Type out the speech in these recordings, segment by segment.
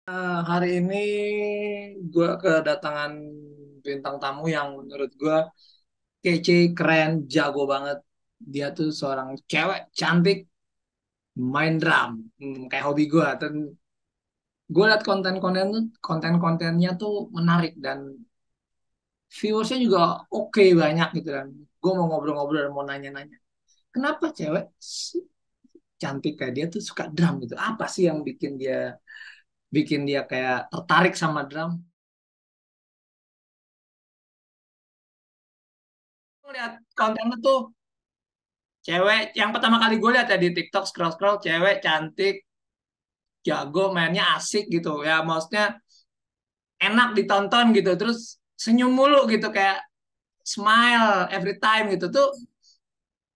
Hari ini gue kedatangan bintang tamu yang menurut gue kece, keren, jago banget. Dia tuh seorang cewek cantik, main drum, kayak hobi gue. Dan gue liat konten-kontennya tuh menarik dan viewersnya juga oke banyak gitu dan gue mau ngobrol-ngobrol dan mau nanya-nanya. Kenapa cewek cantik kayak dia tuh suka drum gitu? Apa sih yang bikin dia kayak tertarik sama drum? Lihat konten itu cewek yang pertama kali gue lihat ya di TikTok scroll scroll cewek cantik jago mainnya asik gitu ya maksudnya enak ditonton gitu terus senyum mulu gitu kayak smile every time gitu tuh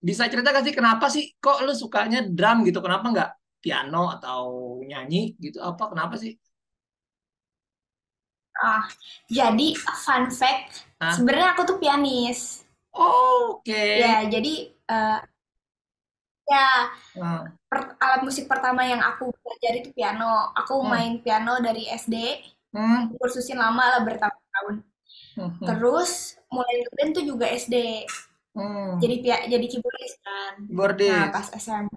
bisa cerita gak sih kenapa sih kok lu sukanya drum gitu kenapa nggak piano atau nyanyi gitu apa kenapa sih. Ah, jadi fun fact, Hah? sebenarnya aku tuh pianis. Oke. Ya, jadi eh, ya Hmm. alat musik pertama yang aku belajar itu piano. Aku Hmm. main piano dari SD, Hmm. kursusin lama lah bertahun-tahun. Hmm. Hmm. Terus mulai ngeband tuh juga SD. Hmm. Jadi keyboardis kan. Nah, pas Bordis. SMP,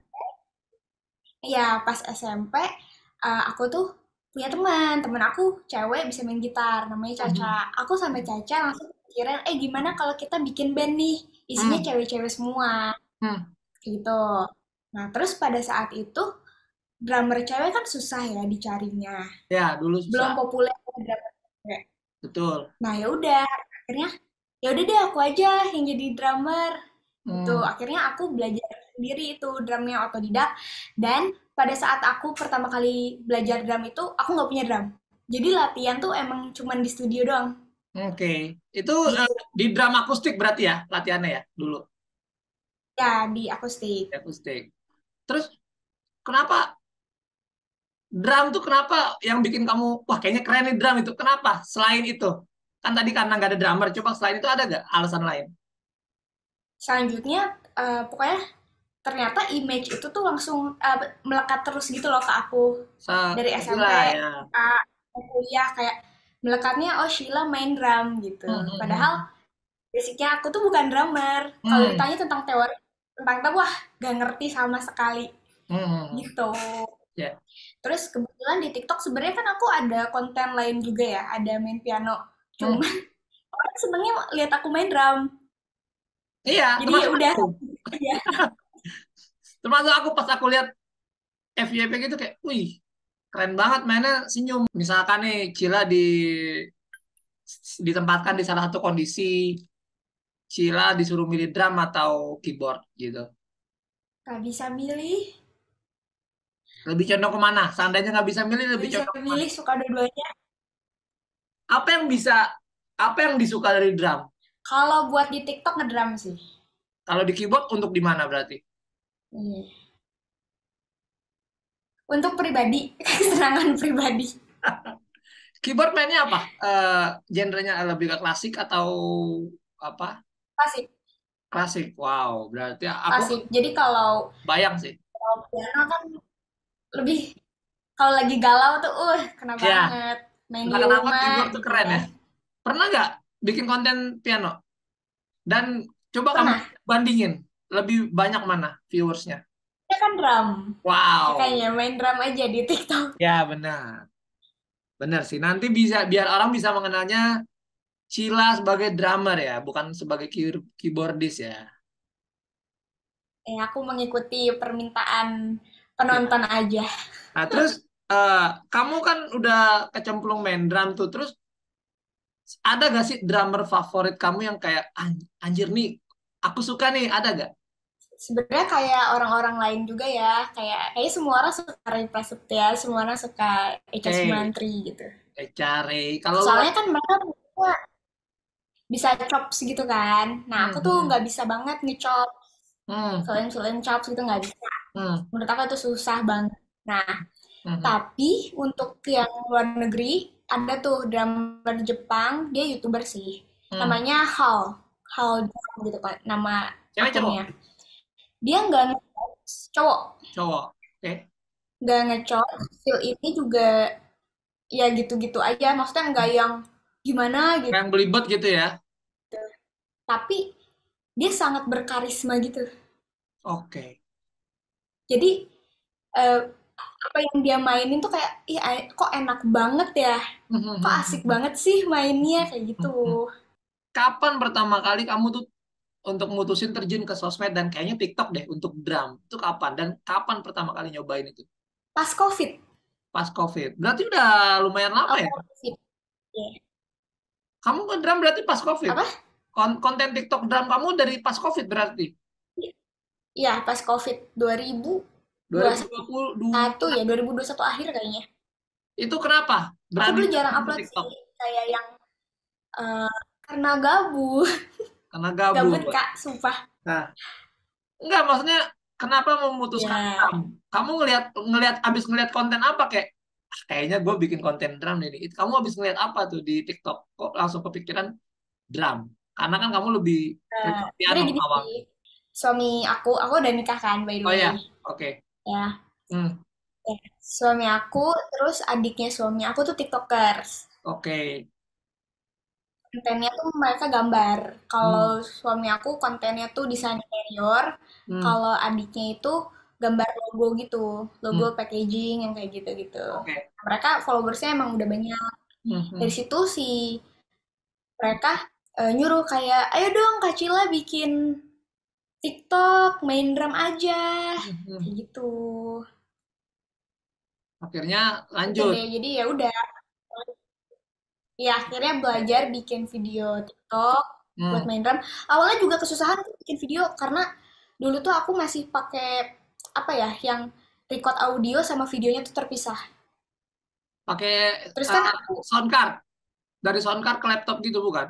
ya pas SMP aku tuh punya teman aku cewek bisa main gitar, namanya Caca. Hmm. Aku sama Caca langsung pikiran, gimana kalau kita bikin band nih, isinya Hmm. cewek-cewek semua, Hmm. gitu. Nah, terus pada saat itu drummer cewek kan susah ya dicarinya, Ya dulu belum susah populer drummer cewek. betul. Nah, ya udah, akhirnya ya udah deh aku aja yang jadi drummer. Gitu. Hmm. Akhirnya aku belajar sendiri itu drumnya otodidak dan pada saat aku pertama kali belajar drum itu aku nggak punya drum. Jadi latihan tuh emang cuman di studio doang. Oke, itu Gitu. di drama akustik berarti ya latihannya ya dulu Ya, di akustik. di akustik. Terus kenapa drum tuh kenapa yang bikin kamu wah kayaknya keren nih drum itu kenapa? Selain itu kan tadi karena nggak ada drummer. Coba selain itu ada nggak alasan lain? Selanjutnya pokoknya ternyata image itu tuh langsung melekat terus gitu loh ke aku dari SMP Gila ya. kuliah kayak melekatnya oh Sheila main drum gitu. Hmm, Padahal hmm, basicnya aku tuh bukan drummer. Kalau hmm, ditanya tentang teori tentang itu wah gak ngerti sama sekali hmm, gitu. ya, Terus kebetulan di TikTok sebenarnya kan aku ada konten lain juga ya, ada main piano. hmm. Cuma orang senengnya lihat aku main drum. Iya, Jadi ya termasuk udah aku. ya. Termasuk aku pas aku lihat FYP gitu kayak, wih, keren banget mainnya senyum. Misalkan nih Cila ditempatkan di salah satu kondisi Cila disuruh milih drum atau keyboard gitu. Gak bisa milih, Lebih condong kemana? Seandainya nggak bisa milih, gak lebih bisa condong kemana? milih suka dua-duanya. Apa yang bisa, apa yang disuka dari drum? Kalau buat di TikTok ngedrum sih. Kalau di keyboard untuk di mana berarti? Iya. Untuk pribadi, kesenangan pribadi. Keyboard mainnya apa? Genrenya lebih ke klasik atau apa? Klasik, Klasik. Wow, berarti aku klasik. Jadi bayang sih. kalau piano kan lebih kalau lagi galau tuh, kena Ya, banget main entah di kenapa rumah keyboard tuh gitu keren ya. kan. Pernah nggak bikin konten piano? Dan coba kamu Pernah. bandingin, lebih banyak mana viewersnya? Ya kan drum. Makanya Wow, main drum aja di TikTok. ya benar. Benar sih. Nanti bisa biar orang bisa mengenalnya Cila sebagai drummer ya, bukan sebagai keyboardist ya. Aku mengikuti permintaan Ya. penonton aja. Nah, terus eh, kamu kan udah kecemplung main drum tuh. Terus ada gak sih drummer favorit kamu yang kayak anjir nih, aku suka nih, ada gak? Sebenarnya kayak orang-orang lain juga ya, kayak semua orang suka Ray Prasetya, semua orang suka Echa Oke, Sumantri gitu. cari. Kalau Soalnya kan mereka bisa chops gitu kan. Nah, hmm, aku tuh hmm, nggak bisa banget ngechop, hmm, selain chops gitu nggak bisa. hmm, Menurut aku itu susah banget. Nah, hmm, hmm, tapi untuk yang luar negeri, ada tuh drummer Jepang, dia YouTuber sih. hmm. Namanya Hal. Hal Drum gitu kan, nama Cewek cowok? akunnya. Dia nggak ngecop, cowok. Cowok. Oke. Nggak ngecop, feel ini juga ya gitu-gitu aja. Maksudnya nggak yang gimana gitu. Yang belibet gitu ya. Tapi dia sangat berkarisma gitu. Oke. Jadi eh, apa yang dia mainin tuh kayak, ih kok enak banget ya. Kok asik banget sih mainnya kayak gitu. Kapan pertama kali kamu tuh untuk mutusin terjun ke sosmed dan kayaknya TikTok deh untuk drum? Itu kapan? Dan kapan pertama kali nyobain itu? Pas COVID, Pas COVID. Berarti udah lumayan lama ya? awal COVID. Ya. Kamu ke drum berarti pas COVID? Apa? Konten TikTok drum kamu dari pas COVID berarti? Iya, pas COVID 2021 2022. ya, 2021 akhir kayaknya. Itu kenapa? Aku Berani dulu jarang terjun ke upload TikTok? sih, kayak yang eh, karena gabut, Karena gabut. gabut Kak, sumpah. Nah, enggak maksudnya kenapa memutuskan Ya, drum? Kamu ngelihat ngelihat abis ngelihat konten apa kayak "Ah, kayaknya gue bikin konten drum nih. Kamu abis ngelihat apa tuh di TikTok? Kok langsung kepikiran drum? Karena kan kamu lebih prefer piano sebenarnya gini sih, awalnya. suami aku udah nikah kan, by the Oh way. ya, oke. Ya, Hmm, ya. Suami aku, terus adiknya suami aku tuh TikTokers. oke. Kontennya tuh mereka gambar. Kalau Hmm, suami aku kontennya tuh desain interior, hmm, kalau adiknya itu gambar logo gitu, logo hmm, packaging yang kayak gitu-gitu. oke. Mereka followersnya emang udah banyak. Hmm, Dari hmm, situ sih mereka nyuruh kayak, ayo dong Kak Cila bikin TikTok, main drum aja, hmm, kayak hmm. gitu. Akhirnya Gitu lanjut. deh. Jadi ya udah. Ya akhirnya belajar bikin video TikTok buat Hmm, main drum. Awalnya juga kesusahan tuh bikin video karena dulu tuh aku masih pakai apa ya, yang record audio sama videonya tuh terpisah. pakai Terus kan aku sound card. Dari sound card ke laptop gitu bukan?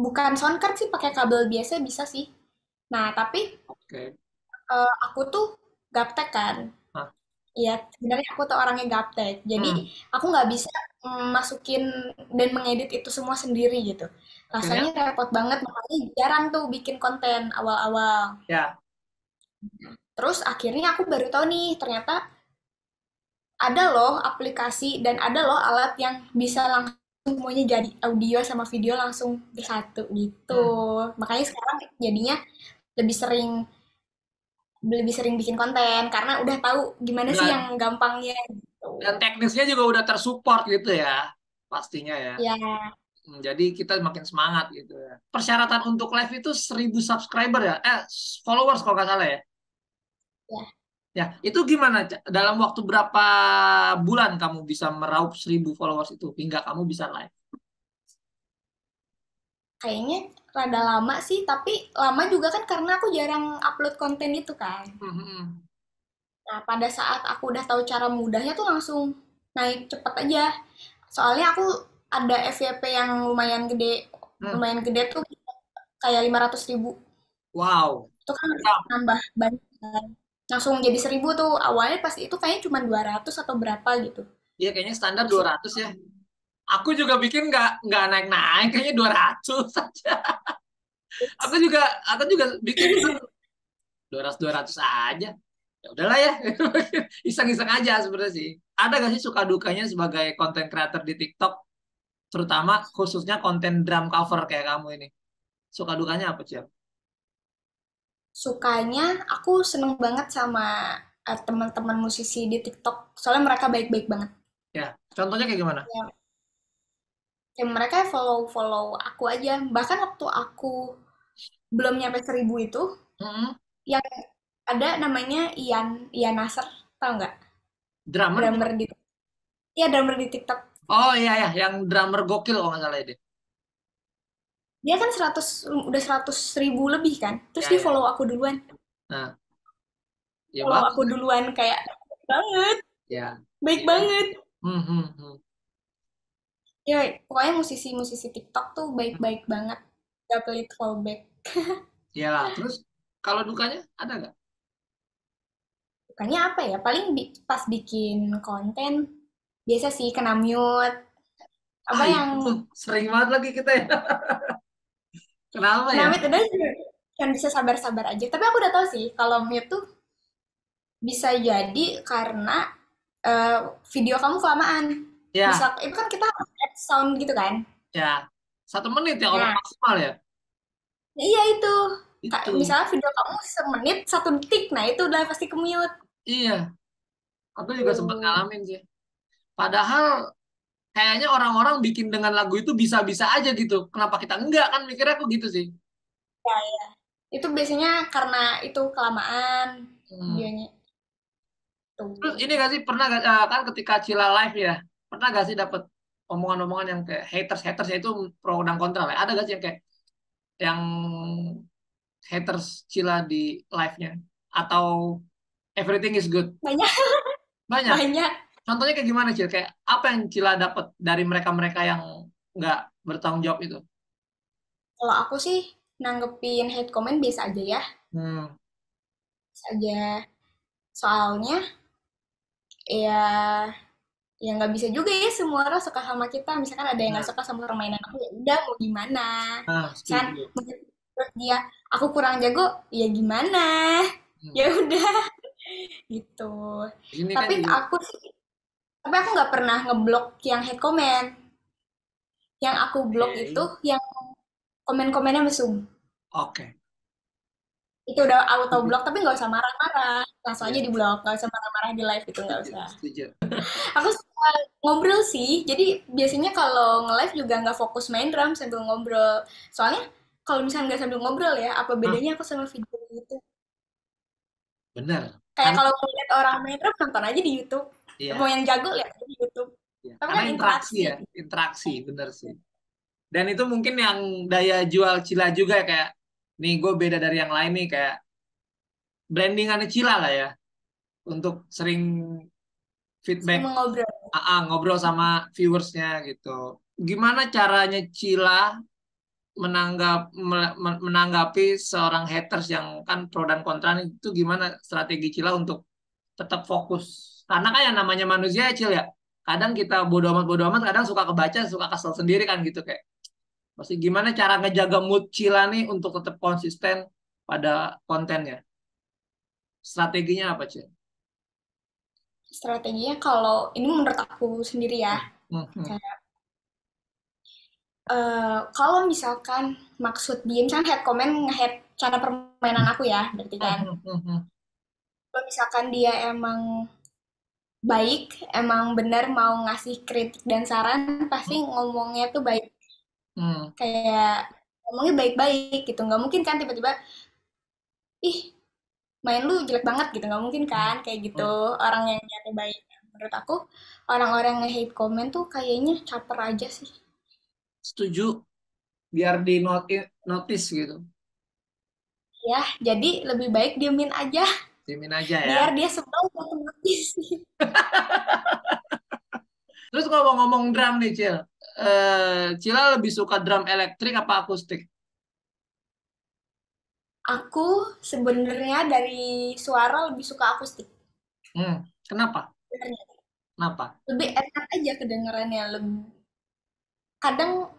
bukan sound card sih, pakai kabel biasa bisa sih. Nah, tapi Oke. aku tuh gaptek kan. Nah, Iya, sebenarnya aku tuh orangnya gaptek. Jadi hmm. aku nggak bisa masukin dan mengedit itu semua sendiri gitu. Rasanya Akhirnya repot banget, makanya jarang tuh bikin konten awal-awal. ya. Terus akhirnya aku baru tahu nih, ternyata ada loh aplikasi dan ada loh alat yang bisa langsung semuanya jadi audio sama video langsung bersatu gitu. Hmm. Makanya sekarang jadinya lebih sering lebih sering bikin konten karena udah tahu gimana sih yang Dan, gampangnya gitu. dan teknisnya juga udah tersupport gitu ya. Pastinya ya. Ya, Jadi kita makin semangat gitu ya. Persyaratan untuk live itu 1.000 subscriber ya? Followers kalau nggak salah ya. ya. Ya, itu gimana? Dalam waktu berapa bulan kamu bisa meraup 1.000 followers itu hingga kamu bisa live? Kayaknya rada lama sih, tapi lama juga kan karena aku jarang upload konten itu kan. Hmm, hmm, Nah, pada saat aku udah tahu cara mudahnya tuh langsung naik cepet aja. Soalnya aku ada FYP yang hmm. lumayan gede tuh kayak 500.000. Wow. Itu kan Mantap. nambah banyak kan. Langsung jadi 1.000 tuh. Awalnya pasti itu kayaknya cuma 200 atau berapa gitu. Iya kayaknya standar Terus 200 ya. Aku juga bikin nggak naik-naik, kayaknya 200 saja. Aku juga aku juga bikin 200 aja. Ya udahlah ya. Iseng-iseng aja sebenarnya sih. Ada gak sih suka dukanya sebagai content creator di TikTok, terutama khususnya konten drum cover kayak kamu ini? Suka dukanya apa, Cil? sukanya aku seneng banget sama teman-teman musisi di TikTok. Soalnya mereka baik-baik banget. Ya, contohnya kayak gimana? Ya, kayak mereka follow-follow aku aja. Bahkan waktu aku belum nyampe 1.000 itu, Hmm, yang ada namanya Ian, Ian Nasser, tau nggak? drummer Drummer bukan? di, iya drummer di TikTok. Oh iya ya, yang drummer gokil kalau nggak salah ya, deh. Dia kan udah 100.000 lebih kan. Terus Ya dia ya. follow aku duluan. Nah, ya Follow bagus aku kan? duluan kayak banget, Ya. baik Ya. banget. Hmm. Ya, pokoknya musisi-musisi TikTok tuh baik-baik banget. Gak pelit fallback. Iyalah. Terus kalau dukanya ada nggak? Bukannya apa ya? Paling pas bikin konten biasa sih kena mute. Apa Ah yang itu tuh sering banget lagi kita ya. Kenapa kena ya? mute udah kan bisa sabar-sabar aja. Tapi aku udah tahu sih kalau mute tuh bisa jadi karena eh, video kamu kelamaan. Ya, Misal itu kan kita harus add sound gitu kan. ya. 1 menit ya kalau Nah, maksimal ya. iya itu. Itu. Misalnya video kamu semenit 1 detik, nah itu udah pasti ke-mute. Iya, aku juga sempat Tuh. ngalamin sih. Padahal kayaknya orang-orang bikin dengan lagu itu bisa-bisa aja gitu. Kenapa kita enggak kan mikirnya aku gitu sih. Ya, ya. Itu biasanya karena itu kelamaan Hmm. videonya. Terus Tuh. ini gak sih pernah kan ketika Cila live ya, pernah gak sih dapet omongan-omongan yang kayak haters ya itu pro dan kontra lah. Ada gak sih yang kayak yang haters Cila di live-nya atau everything is good? Banyak, Banyak. banyak. Contohnya kayak gimana Cil? Kayak apa yang Cila dapet dari mereka-mereka yang nggak bertanggung jawab itu? Kalau aku sih nanggepin hate comment biasa aja ya. Hmm. Biasa aja. Soalnya ya ya nggak bisa juga ya semua orang suka sama kita. Misalkan ada yang nggak Nah, suka sama permainan aku, ya udah mau gimana. Misalkan setuju. menurut dia aku kurang jago, ya gimana. Hmm. Ya udah gitu. Di sini kan Tapi juga. aku tapi aku nggak pernah ngeblok yang hate comment. Yang aku blok itu Oke. yang komen-komennya mesum. Oke. Itu udah auto Setuju. blok, tapi nggak usah marah-marah. Langsung aja Iya, di blok, nggak usah marah-marah di live itu nggak setuju, usah. setuju. Aku suka ngobrol sih, jadi biasanya kalau nge-live juga nggak fokus main drum sambil ngobrol. Soalnya kalau misalnya nggak sambil ngobrol ya, apa Hah, bedanya aku sama video itu? bener. Kayak Karena kalau ngeliat orang main drum, nonton aja di YouTube. Mau iya, yang jago, lihat aja di YouTube. iya. Tapi Karena kan interaksi interaksi. ya, interaksi, bener sih. Dan itu mungkin yang daya jual Cila juga ya kayak nih gue beda dari yang lain nih kayak brandingannya Cila lah ya untuk sering Sering feedback mengobrol. ngobrol sama viewersnya gitu. Gimana caranya Cila menanggapi seorang haters yang kan pro dan kontra nih, itu gimana strategi Cila untuk tetap fokus? Karena kan yang namanya manusia ya Cil ya. Kadang kita bodo amat, kadang suka kebaca, suka kesel sendiri kan gitu kayak. Pasti gimana cara ngejaga mood Cila nih untuk tetap konsisten pada kontennya? Strateginya apa, Cil? Strateginya kalau ini menurut aku sendiri ya, Hmm, hmm, hmm, kayak kalau misalkan maksud dia misalkan head comment nge-head cara permainan aku ya, berarti hmm, kan. hmm, hmm, hmm, Kalau misalkan dia emang baik, emang benar mau ngasih kritik dan saran, pasti ngomongnya tuh baik. hmm, Kayak ngomongnya baik-baik gitu. Nggak mungkin kan tiba-tiba, ih main lu jelek banget gitu. Nggak mungkin hmm, kan kayak gitu. hmm. Orang yang niatnya baik. Menurut aku, orang-orang yang hate comment tuh kayaknya caper aja sih. Setuju, biar di notice gitu. Ya, jadi lebih baik diemin aja. Dimin aja ya. Biar dia sebel otomatis. Terus ngomong-ngomong drum nih, Cil. Cila lebih suka drum elektrik apa akustik? Aku sebenarnya dari suara lebih suka akustik. Kenapa? Sebenarnya. Kenapa? Lebih enak aja kedengarannya. Kadang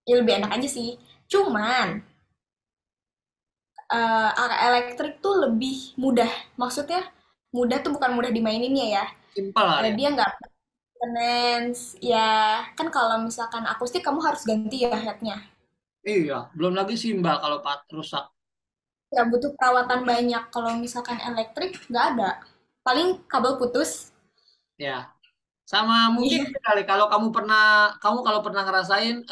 ya lebih enak aja sih. Cuman ala elektrik tuh lebih mudah. Maksudnya mudah tuh bukan mudah dimaininnya ya. Simpel lah ya. Dia nggak maintenance. Ya kan kalau misalkan akustik kamu harus ganti ya headnya. Iya, belum lagi simbal kalau rusak. Ya butuh perawatan banyak. Kalau misalkan elektrik nggak ada. Paling kabel putus. Ya, sama mungkin Iya. ini kali kalau kamu kalau pernah ngerasain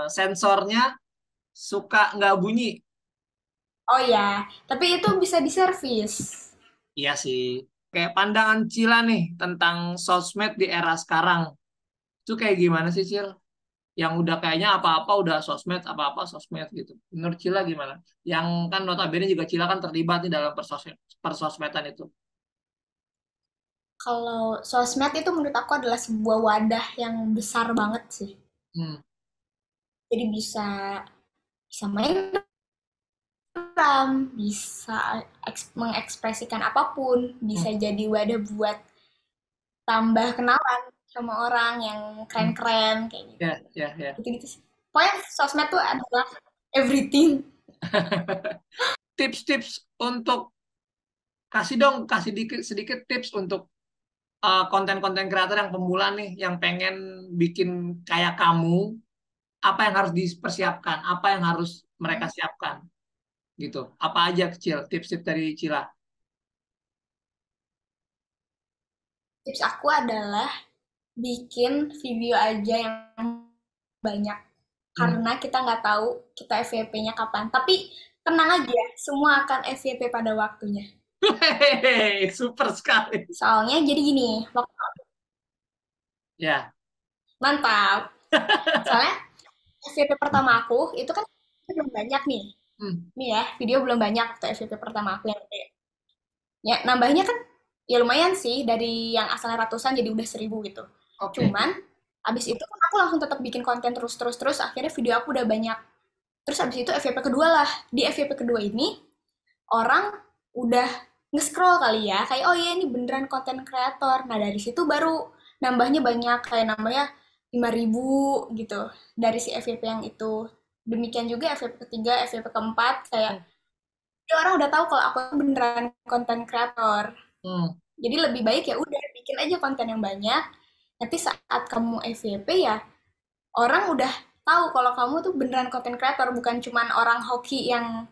sensornya suka nggak bunyi. Oh ya, tapi itu bisa diservis. Iya sih. Kayak pandangan Cila nih tentang sosmed di era sekarang. Itu kayak gimana sih, Cil? Yang udah kayaknya apa-apa udah sosmed, apa-apa sosmed gitu. Menurut Cila gimana? Yang kan notabene juga Cila kan terlibat nih dalam persosmedan itu. Kalau sosmed itu menurut aku adalah sebuah wadah yang besar banget sih. Hmm, Jadi bisa bisa main drum, bisa mengekspresikan apapun, bisa hmm, jadi wadah buat tambah kenalan sama orang yang hmm. keren-keren kayak gitu. Ya, ya, ya. Gitu-gitu sih. Pokoknya sosmed tuh adalah everything. Tips-tips untuk kasih dong, kasih sedikit sedikit tips untuk konten-konten kreator yang pemula nih, yang pengen bikin kayak kamu, apa yang harus dipersiapkan, apa yang harus mereka siapkan, gitu. Apa aja kecil tips-tips dari Cila? Tips aku adalah bikin video aja yang banyak. Hmm. Karena kita nggak tahu kita FYP-nya kapan. Tapi tenang aja, semua akan FYP pada waktunya. Hehehe, super sekali. Soalnya jadi gini, Ya. mantap. Soalnya FYP pertama aku itu kan belum banyak nih. Hmm. Nih ya, video belum banyak waktu FYP pertama aku yang gede. Ya, nambahnya kan ya lumayan sih dari yang asalnya ratusan jadi udah 1.000 gitu. Oke. Cuman abis itu kan aku langsung tetap bikin konten terus akhirnya video aku udah banyak. Terus abis itu FYP kedua lah. Di FYP kedua ini orang udah nge-scroll kali ya, kayak oh iya ini beneran konten kreator. Nah, dari situ baru nambahnya banyak, kayak nambahnya 5.000 gitu dari si FYP yang itu. Demikian juga FYP ketiga, FYP keempat, kayak ya orang udah tahu kalau aku beneran konten kreator. Hmm. Jadi lebih baik ya udah bikin aja konten yang banyak. Nanti saat kamu FYP ya orang udah tahu kalau kamu tuh beneran konten kreator bukan cuman orang hoki yang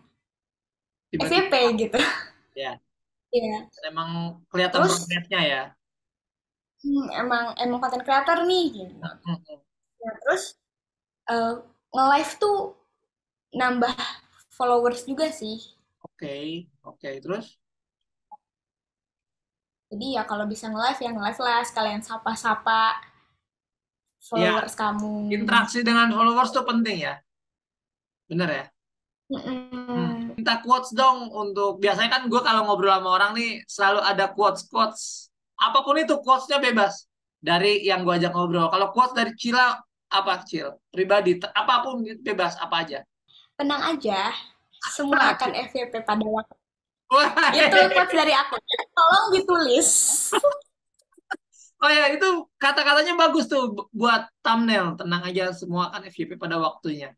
Tiba-tiba FYP gitu. ya. Iya. Emang kelihatan Terus progresnya ya. emang emang konten kreator nih gitu. Hmm, hmm, hmm. Nah, terus eh, nge-live tuh nambah followers juga sih. Oke, oke. Terus Jadi ya kalau bisa nge-live ya nge-live lah sekalian sapa-sapa ya, followers kamu. interaksi dengan followers tuh penting ya. Bener ya? Hmm. Mm-mm. Minta quotes dong untuk biasanya kan gue kalau ngobrol sama orang nih selalu ada quotes. Apapun itu quotesnya bebas dari yang gue ajak ngobrol. Kalau quotes dari Cila apa Cil? Pribadi apapun gitu, bebas apa aja. Tenang aja, semua akan FYP pada waktu. Wah, Itu quotes dari aku. Tolong ditulis. oh ya itu kata-katanya bagus tuh buat thumbnail. Tenang aja semua kan FYP pada waktunya.